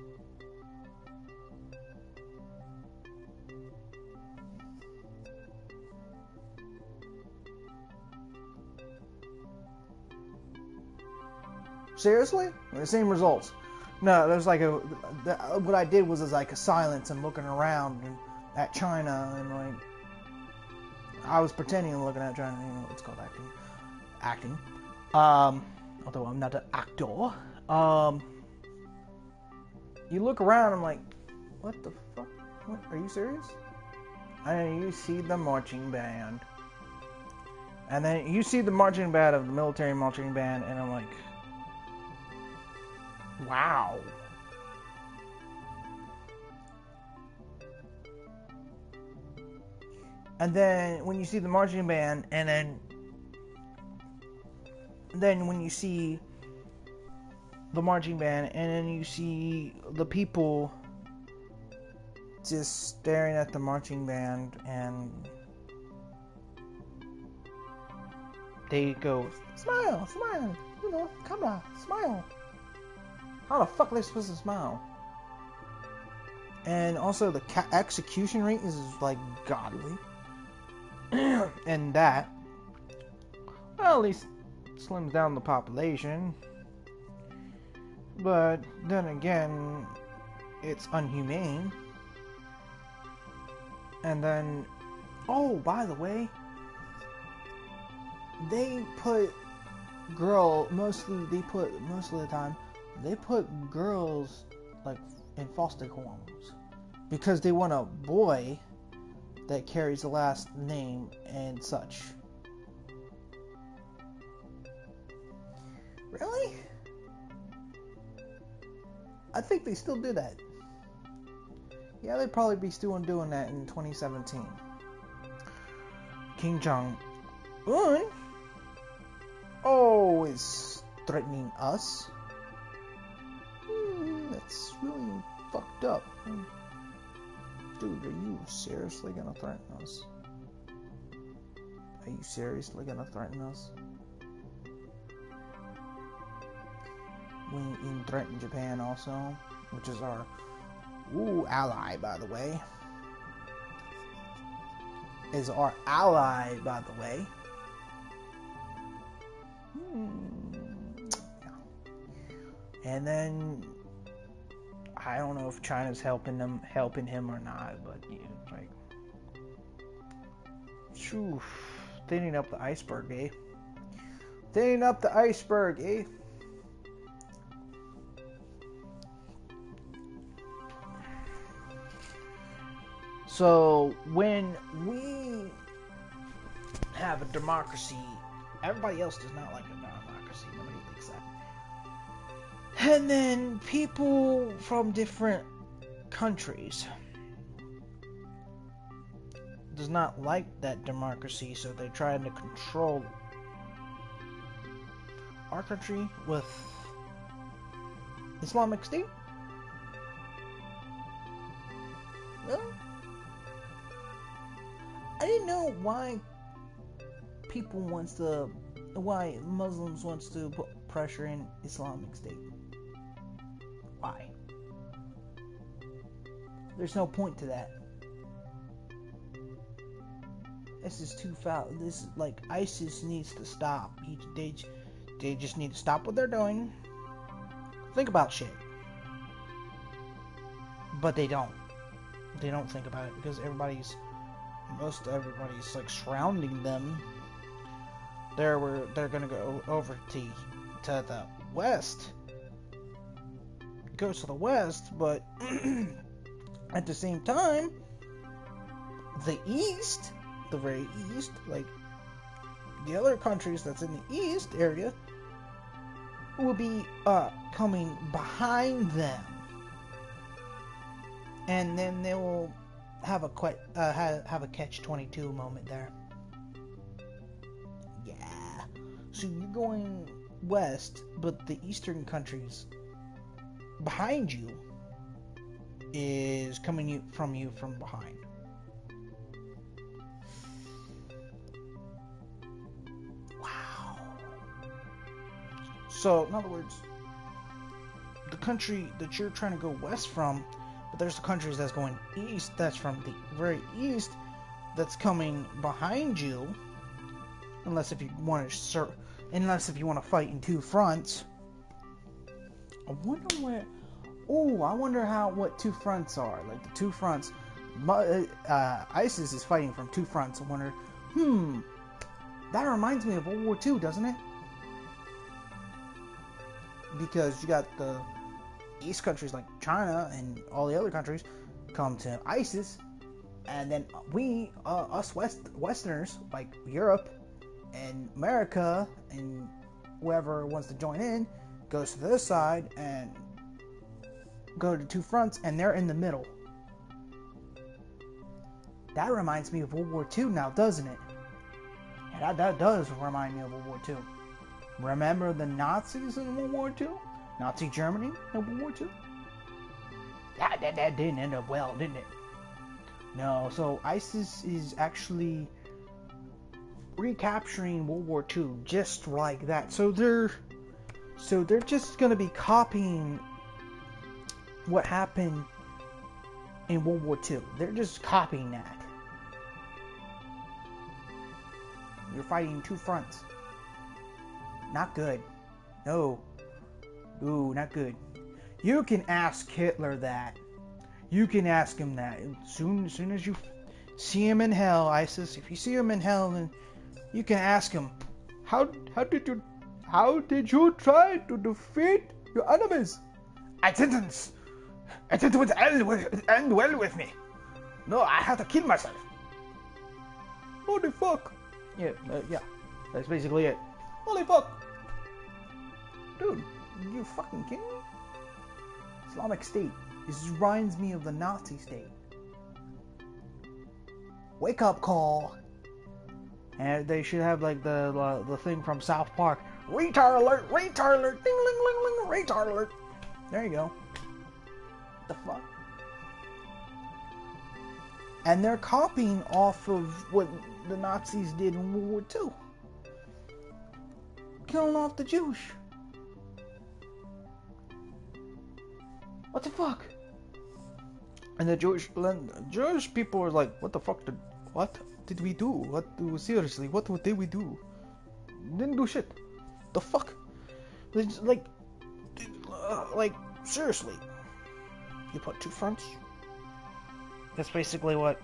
Seriously? The same results. No, there's like what I did was like a silence and looking around at China, and like I was pretending to looking at China. You know, it's called acting. Although I'm not an actor. You look around, I'm like, what the fuck? What? Are you serious? And you see the marching band. And then you see the marching band of the military marching band, and I'm like, wow. And then when you see the marching band, and then when you see the marching band, and then you see the people just staring at the marching band, and they go, smile, smile, you know, come on, smile. How the fuck are they supposed to smile? And also the execution rate is like godly. And that, well, at least slims down the population. But then again, it's unhumane. And then, oh, by the way, they put most of the time, they put girls like in foster homes because they want a boy that carries the last name and such. Really? I think they still do that. Yeah, they'd probably be still doing that in 2017. Kim Jong-un is threatening us. That's really fucked up. Dude, are you seriously gonna threaten us? Are you seriously gonna threaten us? We even threatened Japan also, which is our ally, by the way. And then I don't know if China's helping him or not, but yeah, it's like, phew, thinning up the iceberg, eh? Thinning up the iceberg, eh? So when we have a democracy, everybody else does not like a democracy. Nobody thinks that. And then people from different countries does not like that democracy, so they're trying to control our country with Islamic State. No? I didn't know why Muslims wants to put pressure in Islamic State. Why? There's no point to that. This is too foul. This is like ISIS needs to stop. They just need to stop what they're doing. Think about shit. But they don't. They don't think about it because most everybody's like surrounding them. They're gonna go over to the west. Go to the west, but at the same time, the east, the very east, like the other countries that's in the east area, will be coming behind them, and then they will have a catch-22 moment there. Yeah. So you're going west, but the eastern countries behind you is coming from behind. Wow. So, in other words, the country that you're trying to go west from, but there's the countries that's going east, that's from the very east, that's coming behind you, unless if you want to fight in two fronts. I wonder where. Oh, I wonder what two fronts are. Like the two fronts. ISIS is fighting from two fronts. I wonder. That reminds me of World War II, doesn't it? Because you got the East countries like China and all the other countries come to ISIS, and then us Westerners like Europe and America and whoever wants to join in goes to this side and go to two fronts, and they're in the middle. That reminds me of World War II now, doesn't it? Yeah, that does remind me of World War II. Remember the Nazis in World War II? Nazi Germany in World War II? That didn't end up well, didn't it? No, so ISIS is actually recapturing World War II just like that. So they're just gonna be copying what happened in World War II. They're just copying that. You're fighting two fronts. Not good. No. Ooh, not good. You can ask Hitler that. You can ask him that. As soon as you see him in hell, ISIS, if you see him in hell, then you can ask him, how did you try to defeat your enemies? I didn't. It would end well with me. No, I had to kill myself. Holy fuck. Yeah, that's basically it. Holy fuck. Dude, you fucking kidding me? Islamic State. This reminds me of the Nazi state. Wake up call. And they should have like the thing from South Park. Retard alert, retard alert, ding ling ling ling, retard alert. There you go. The fuck? And they're copying off of what the Nazis did in World War II. Killing off the Jews. What the fuck? And the Jewish people are like, what the fuck what did we do? Seriously, what did we do? Didn't do shit. The fuck? Like, seriously. You put two fronts? That's basically what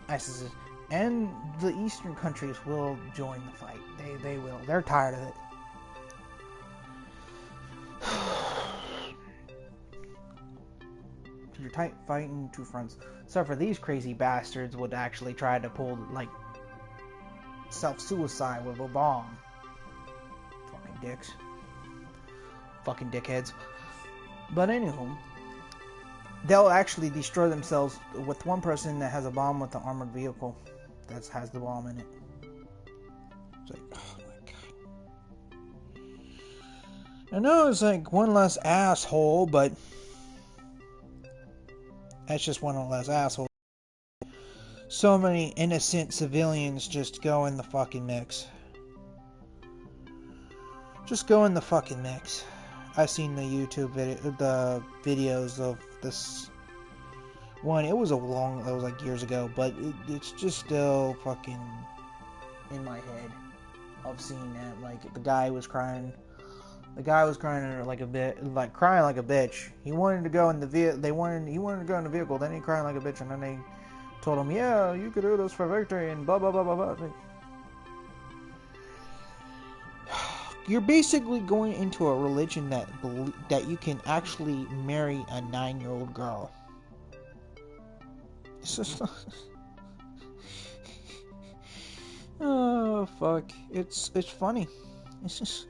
ISIS is. And the Eastern countries will join the fight. They will. They're tired of it. You're fighting two fronts. So for these crazy bastards would actually try to pull, like, self-suicide with a bomb. Fucking dicks. Fucking dickheads. But anywho, they'll actually destroy themselves with one person that has a bomb with an armored vehicle that has the bomb in it. It's like, oh my god. I know it's like one less asshole, but that's just one less asshole. So many innocent civilians just go in the fucking mix. Just go in the fucking mix. I've seen the YouTube the videos of this one. It was like years ago, but it's just still fucking in my head of seeing that. Like, the guy was crying. The guy was crying like a bitch. He wanted to go in the vehicle. He wanted to go in the vehicle. Then he cried like a bitch, and then they told him, "Yeah, you could do this for victory," and blah blah blah blah blah. Like, you're basically going into a religion that you can actually marry a 9-year-old girl. It's just oh fuck! It's funny. It's just.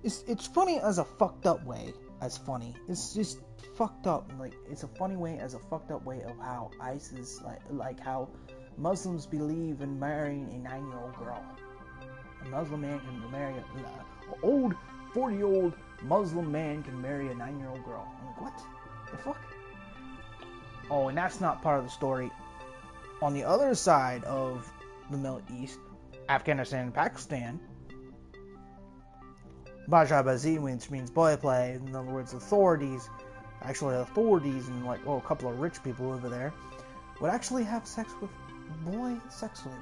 It's funny as a fucked up way. As funny. It's just fucked up. Like, it's a funny way as a fucked up way of how ISIS, like how Muslims believe in marrying a 9-year-old girl. A Muslim man can marry an old 40-year-old Muslim man can marry a 9-year-old girl. I'm like, what the fuck? Oh, and that's not part of the story. On the other side of the Middle East, Afghanistan and Pakistan, Bajabazi, which means boy play. In other words, authorities and like, a couple of rich people over there would actually have sex with boy sex slaves.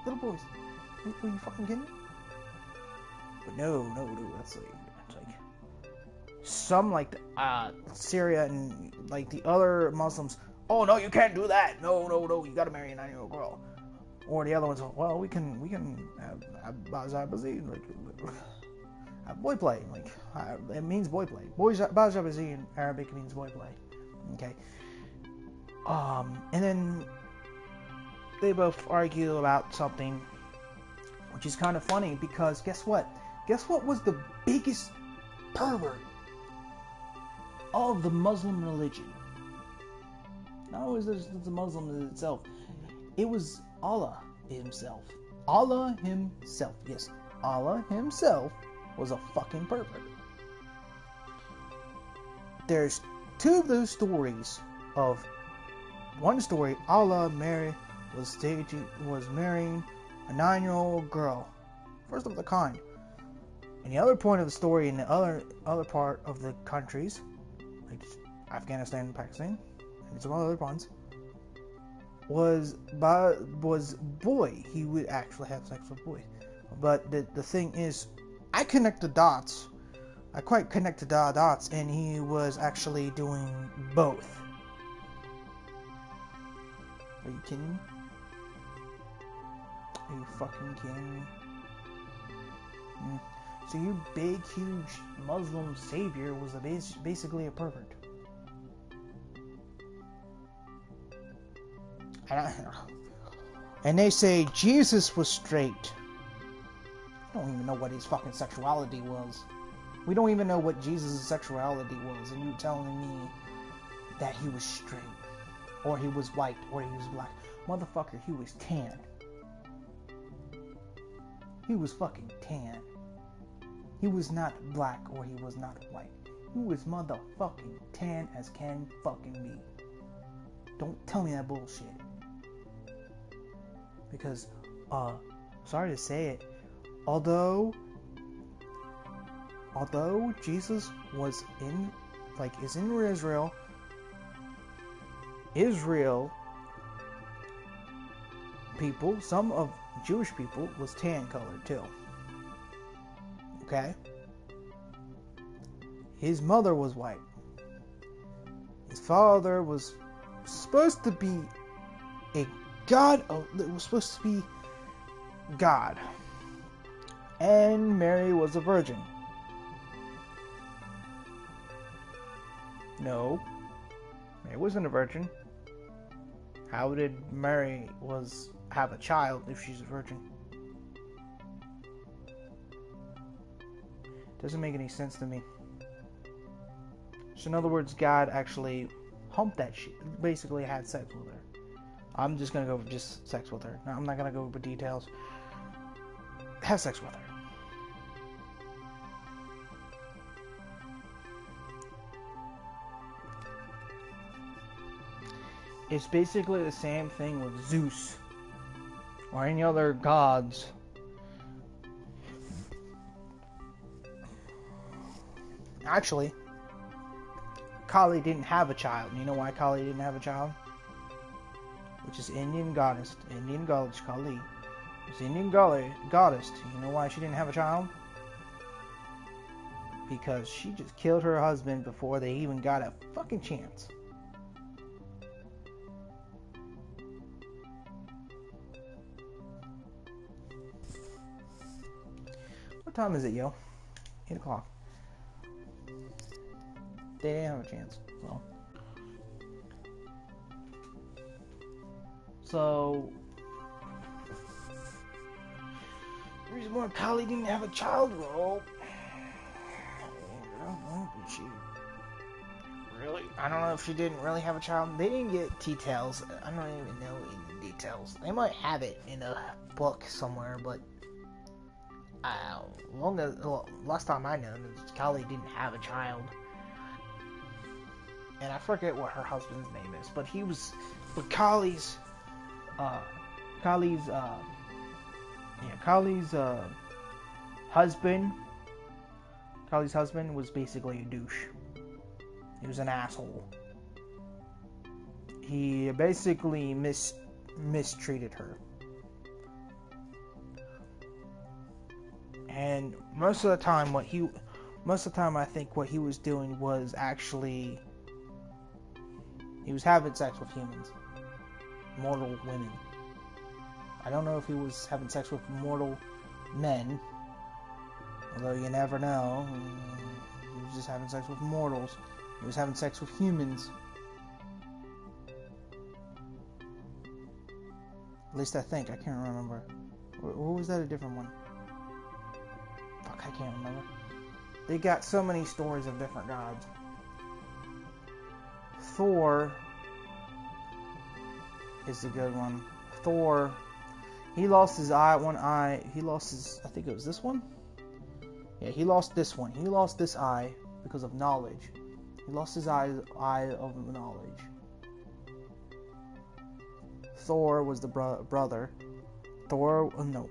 Little boys. Are you fucking kidding me? But no, that's like some like Syria and like the other Muslims, oh no, you can't do that. No, you gotta marry a 9-year-old girl. Or the other ones, well, we can have Bajabazi, like have boy play, like it means boy play. Bajabazi in Arabic means boy play. Okay. And then they both argue about something, which is kind of funny because guess what? Guess what was the biggest pervert of the Muslim religion? Not always the Muslim itself. It was Allah himself. Allah himself. Yes, Allah himself was a fucking pervert. There's two of those stories of one story, Allah was marrying a 9-year-old girl, first of the kind. And the other point of the story in the other part of the countries, like Afghanistan and Pakistan, and some other ones, was boy. He would actually have sex with boys. But the thing is, I connect the dots. I quite connected the dots, and he was actually doing both. Are you kidding me? Are you fucking kidding me? So your big, huge Muslim savior was basically a pervert. And they say Jesus was straight. I don't even know what his fucking sexuality was. We don't even know what Jesus' sexuality was, and you're telling me that he was straight, or he was white, or he was black. Motherfucker, he was tan. He was fucking tan. He was not black, or he was not white. He was motherfucking tan as can fucking be. Don't tell me that bullshit. Because, sorry to say it, although Jesus was is in Israel people, some of Jewish people was tan colored too. Okay? His mother was white. His father was supposed to be a god. It was supposed to be God. And Mary was a virgin. No, Mary wasn't a virgin. How did Mary have a child if she's a virgin? Doesn't make any sense to me. So in other words, God actually humped that shit. Basically had sex with her. I'm just gonna go with just sex with her. No, I'm not gonna go over details. Have sex with her. It's basically the same thing with Zeus or any other gods. Actually, Kali didn't have a child. You know why Kali didn't have a child? Which is Indian goddess Kali. It's Indian goddess. You know why she didn't have a child? Because she just killed her husband before they even got a fucking chance. What time is it, yo? 8 o'clock. They didn't have a chance. So the reason why Kali didn't have a child, well, she really, I don't know if she didn't really have a child. They didn't get details. I don't even know any details. They might have it in a book somewhere, but last time I know, Kali didn't have a child. And I forget what her husband's name is, but Kali's husband was basically a douche. He was an asshole. He basically mistreated her. And most of the time what most of the time I think what he was doing was actually, he was having sex with humans, mortal women. I don't know if he was having sex with mortal men, although you never know. He was just having sex with mortals. He was having sex with humans. At least I think. I can't remember. Or was that a different one? Fuck, I can't remember. They got so many stories of different gods. Thor is a good one. Thor, he lost his eye, one eye. He lost his, I think it was this one? Yeah, he lost this one. He lost this eye because of knowledge. He lost his eye of knowledge. Thor was the brother. Thor, no,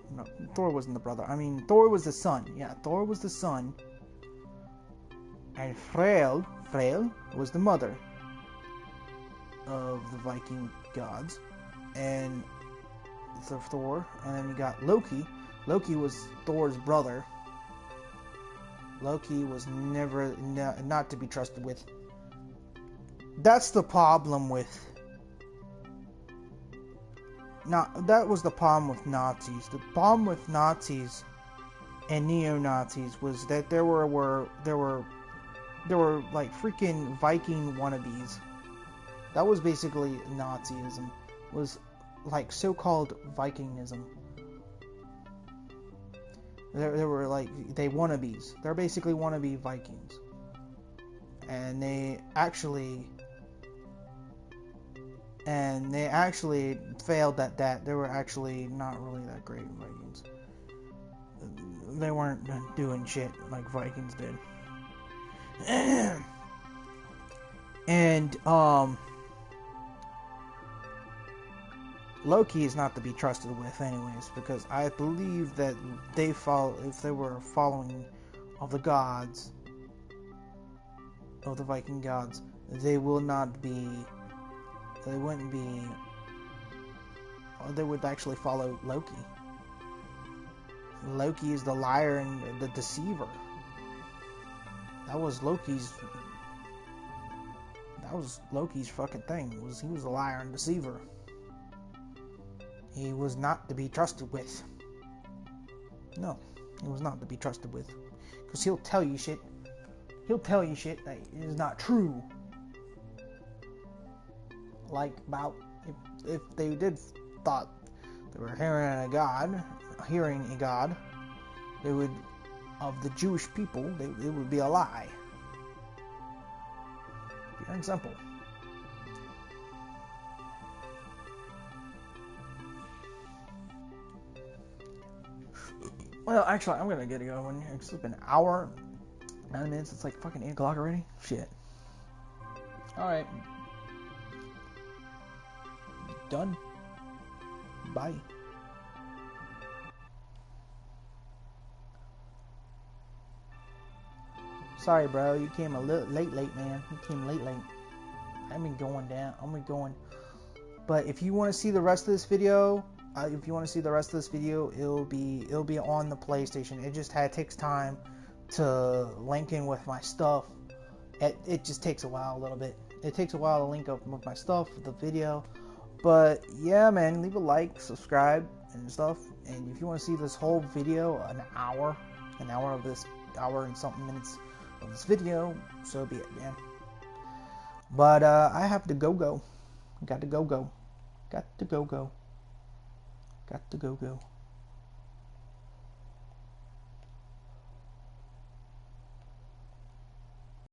Thor wasn't the brother. I mean, Thor was the son. Yeah, Thor was the son. And Freyl was the mother of the Viking gods. And Thor, and then you got Loki. Loki was Thor's brother. Loki was never, not to be trusted with. That's the problem with... that was the problem with Nazis. The problem with Nazis and neo-Nazis was that there were like freaking Viking wannabes. That was basically Nazism. Was like so-called Vikingism. There were like, they wannabes. They're basically wannabe Vikings. And they actually failed at that. They were actually not really that great Vikings. They weren't doing shit like Vikings did. And Loki is not to be trusted with anyways, because I believe that if they were following of the gods, of the Viking gods, they would actually follow Loki. Loki is the liar and the deceiver. That was Loki's fucking thing. He was a liar and deceiver. He was not to be trusted with. No, he was not to be trusted with. Because he'll tell you shit. He'll tell you shit that is not true. Like about if they did thought they were hearing a god, they would, of the Jewish people, it would be a lie. Pure and simple. Well, actually, I'm gonna get going. It's been an hour, 9 minutes. It's like fucking 8 o'clock already. Shit. All right. Done. Bye. Sorry, bro. You came a little late, man. You came late. I've been going down. I'm going. But if you want to see the rest of this video, it'll be on the PlayStation. It just takes time to link in with my stuff. It just takes a while, a little bit. It takes a while to link up with my stuff, the video. But yeah, man, leave a like, subscribe, and stuff. And if you want to see this whole video, an hour of this, hour and something minutes of this video, so be it, man. But I have to go. Got to go.